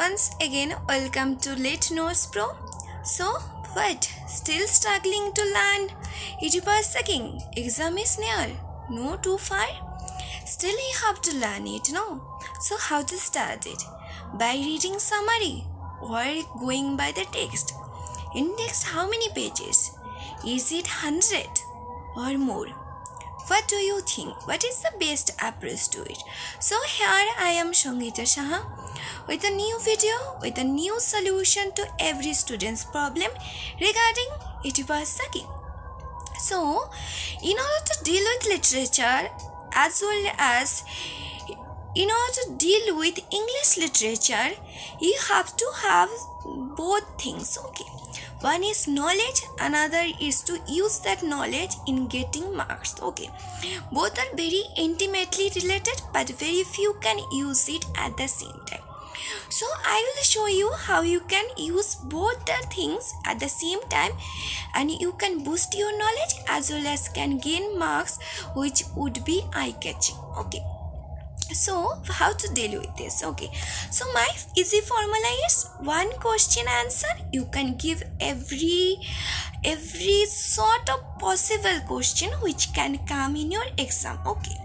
Once again, welcome to Late Notes Pro. So, what? Still struggling to learn Oedipus the King? Exam is near. No, too far? Still you have to learn it, no? So, how to start it? By reading summary or going by the text? In text, how many pages? Is it 100 or more? What do you think? What is the best approach to it? So here I am Shangita Shaha with a new video with a new solution to every student's problem regarding Oedipus the King. So in order to deal with literature as well as in order to deal with English literature, you have to have both things, okay? One is knowledge, another is to use that knowledge in getting marks, okay? Both are very intimately related, but very few can use it at the same time. So I will show you how you can use both the things at the same time, and you can boost your knowledge as well as can gain marks which would be eye-catching, okay? So how to deal with this? Okay, so my easy formula is one question answer. You can give every sort of possible question which can come in your exam, okay?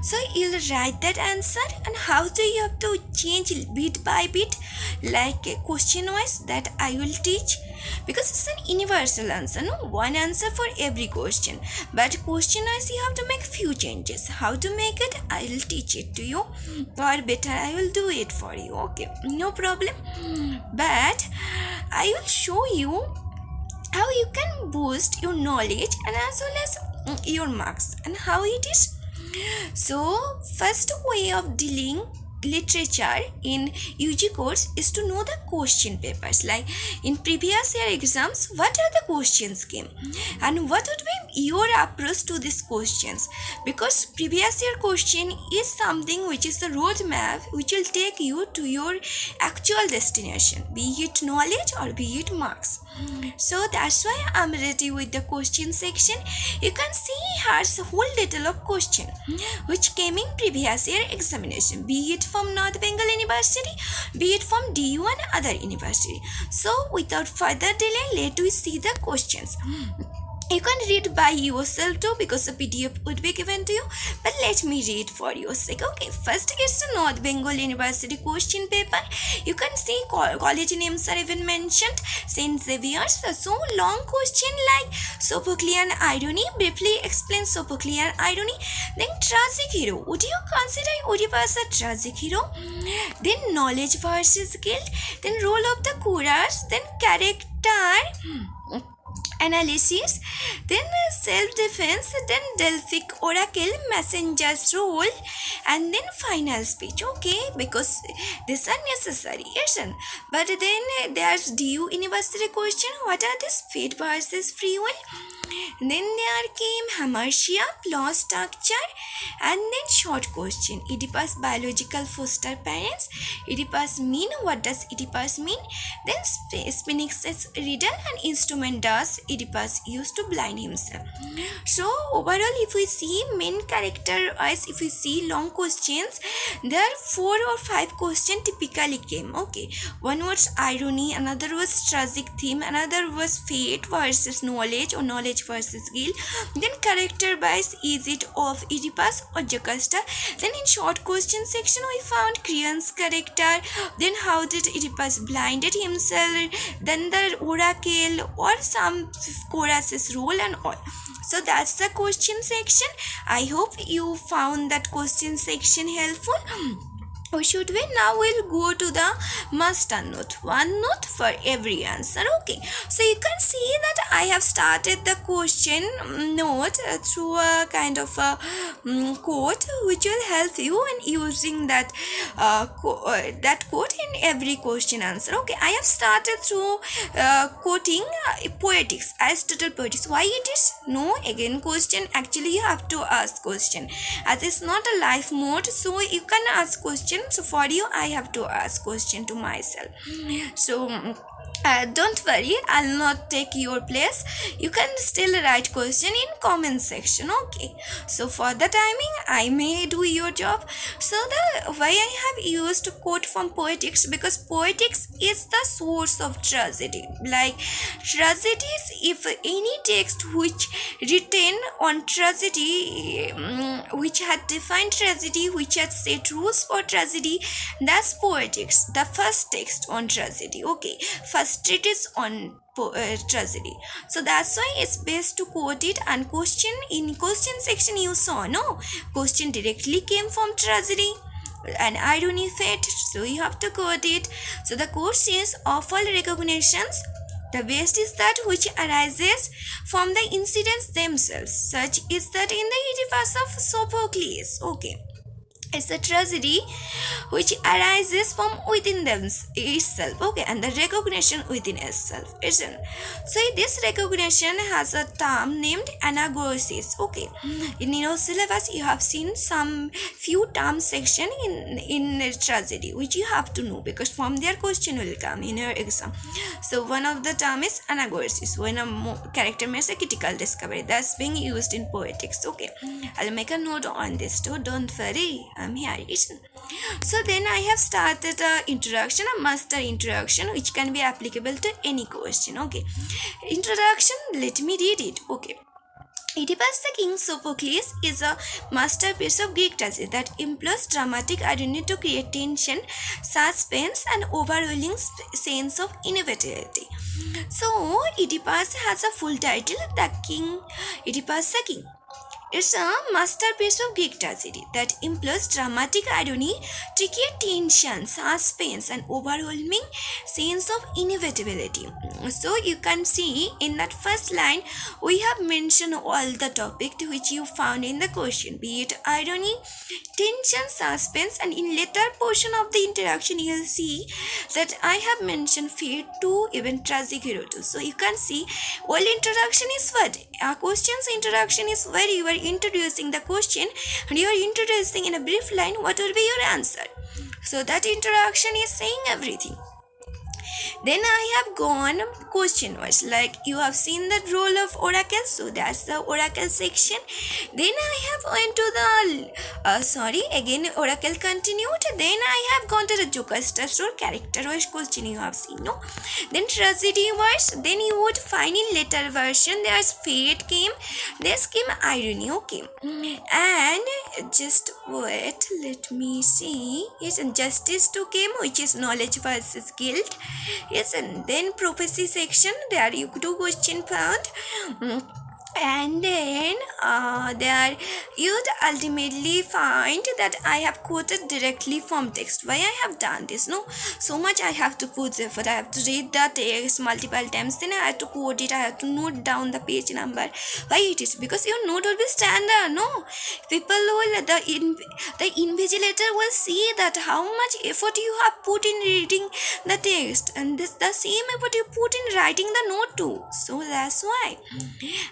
So you'll write that answer, and how do you have to change bit by bit, like a question wise, that I will teach, because it's an universal answer, no one answer for every question, but question wise you have to make few changes. How to make it, I will teach it to you, or better I will do it for you, okay? No problem. But I will show you how you can boost your knowledge and as well as your marks, and how it is. So first way of dealing literature in UG course is to know the question papers. Like in previous year exams, what are the questions came and what would be your approach to these questions, because previous year question is something which is the roadmap which will take you to your actual destination, be it knowledge or be it marks. So that's why I'm ready with the question section. You can see here's a whole little of question which came in previous year examination, be it from North Bengal University, be it from DU and other university. So without further delay, let us see the questions. You can read by yourself too, because the PDF would be given to you, but let me read for your sake. Okay, first is the North Bengal University question paper. You can see college names are even mentioned, Saint Xavier's. So long question like Sophoclean irony, briefly explain Sophoclean irony. Then tragic hero, would you consider Oedipus a tragic hero? Then knowledge versus guilt, then role of the Kuras, then character analysis, then self-defense, then Delphic oracle, messenger's role, and then final speech, okay? Because these are necessary, yes. But then there's DU University question, what are these? Fate versus free will. Then there came Hamartia, plot structure, and then short question, Oedipus biological foster parents, Oedipus mean, what does Oedipus mean? Then Sphinx's riddle and instrument does Oedipus used to blind himself. So overall, if we see main character wise, if we see long questions, there are 4 or 5 questions typically came, okay? One was irony, another was tragic theme, another was fate versus knowledge or knowledge versus guilt. Then character wise, is it of Oedipus or Jocasta? Then in short question section we found Creon's character, then how did Oedipus blinded himself, then the oracle or some chorus's role and all. So that's the question section. I hope you found that question section helpful. Or should we? Now we'll go to the master note. One note for every answer. Okay. So you can see that I have started the question note through a kind of a quote which will help you in using that quote in every question answer. Okay. I have started through quoting Poetics, Aristotle Poetics. Why it is? No, again question. Actually you have to ask question. As it's not a live mode, so you can ask question. So for you, I have to ask question to myself. So don't worry, I'll not take your place. You can still write question in comment section. Okay, so for the timing I may do your job. So the why I have used quote from Poetics, because Poetics is the source of tragedy. Like tragedies, if any text which written on tragedy, which had defined tragedy, which had set rules for tragedy, that's Poetics, the first text on tragedy. Okay, first treatise on tragedy. So that's why it's best to quote it. And question, in question section you saw, no, question directly came from tragedy and irony fate, so you have to quote it. So the quote is, of all recognitions, the best is that which arises from the incidents themselves. Such is that in the Oedipus of Sophocles. Okay, it's a tragedy which arises from within them itself. Okay, and the recognition within itself, isn't? So this recognition has a term named anagoresis. Okay, in your syllabus you have seen some few terms section in tragedy which you have to know, because from their question will come in your exam. So one of the term is anagoresis, when a character makes a critical discovery, that's being used in Poetics. Okay, I'll make a note on this too, don't worry, I'm here. So then I have started a introduction, a master introduction, which can be applicable to any question. Okay, introduction, let me read it. Okay, Oedipus the King Sophocles is a masterpiece of Greek tragedy that employs dramatic irony to create tension, suspense, and overwhelming sense of inevitability. So Oedipus has a full title, The King, Oedipus the King. It's a masterpiece of Greek tragedy that employs dramatic irony to create tension, suspense, and overwhelming sense of inevitability. So you can see in that first line, we have mentioned all the topic which you found in the question, be it irony, tension, suspense, and in later portion of the introduction you will see that I have mentioned fate to even tragic hero too. So you can see, all introduction is what? A question's introduction is where you are introducing the question and you are introducing in a brief line what will be your answer. So that introduction is saying everything. Then I have gone question wise, like you have seen the role of oracle, so that's the oracle section. Then I have went to the again oracle continued. Then I have gone to the joker's role, character wise question you have seen, no? Then tragedy wise, then you would find in later version there's fate came, there's came irony. Okay, and just wait, let me see. Yes, and justice to came, which is knowledge versus guilt. Yes, and then prophecy section, there you do question found. And then there you would ultimately find that I have quoted directly from text. Why I have done this? No, so much I have to put effort. I have to read the text multiple times, then I have to quote it, I have to note down the page number. Why it is? Because your note will be standard. No, people will, the invigilator will see that how much effort you have put in reading the text, and this the same effort you put in writing the note too. So that's why.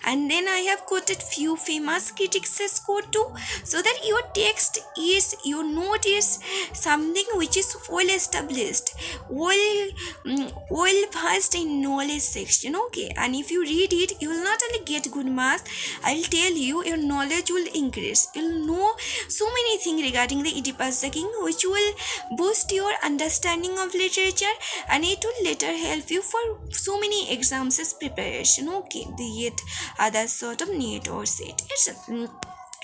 And then I have quoted few famous critics' quote too, so that your text is, your note is something which is well established, well versed in knowledge section. Okay, and if you read it, you will not only get good marks, I'll tell you, your knowledge will increase. You'll know so many things regarding the Oedipus the King, which will boost your understanding of literature, and it will later help you for so many exams preparation. Okay, be it other sort of NEET or SET.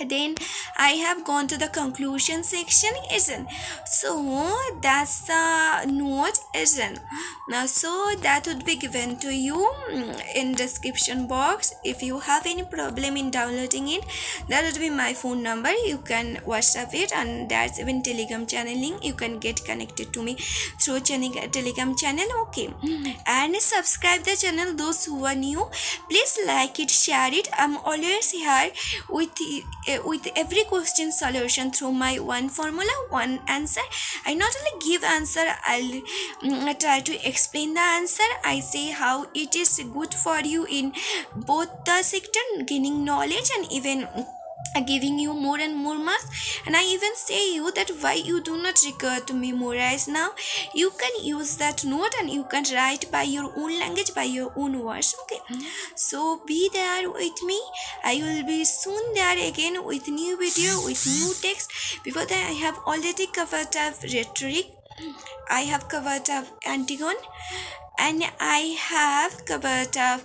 Then I have gone to the conclusion section, isn't? So that's the note, isn't? Now, so that would be given to you in description box. If you have any problem in downloading it, that would be my phone number. You can WhatsApp it, and that's even Telegram channel link. You can get connected to me through Telegram channel. Okay, and subscribe the channel. Those who are new, please like it, share it. I'm always here with every question solution through my one formula, one answer. I not only give answer, I'll try to explain the answer. I say how it is good for you in both the sector, gaining knowledge and even giving you more and more marks. And I even say you that why you do not require to memorize now. You can use that note and you can write by your own language, by your own words. Okay, so be there with me. I will be soon there again with new video, with new text. Before that, I have already covered up rhetoric, I have covered up Antigone, and I have covered up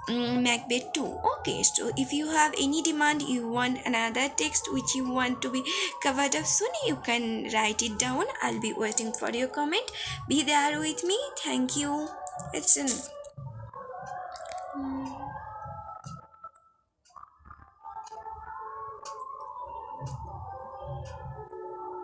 Macbeth too. Okay, so if you have any demand, you want another text which you want to be covered up soon, you can write it down. I'll be waiting for your comment. Be there with me. Thank you. It's an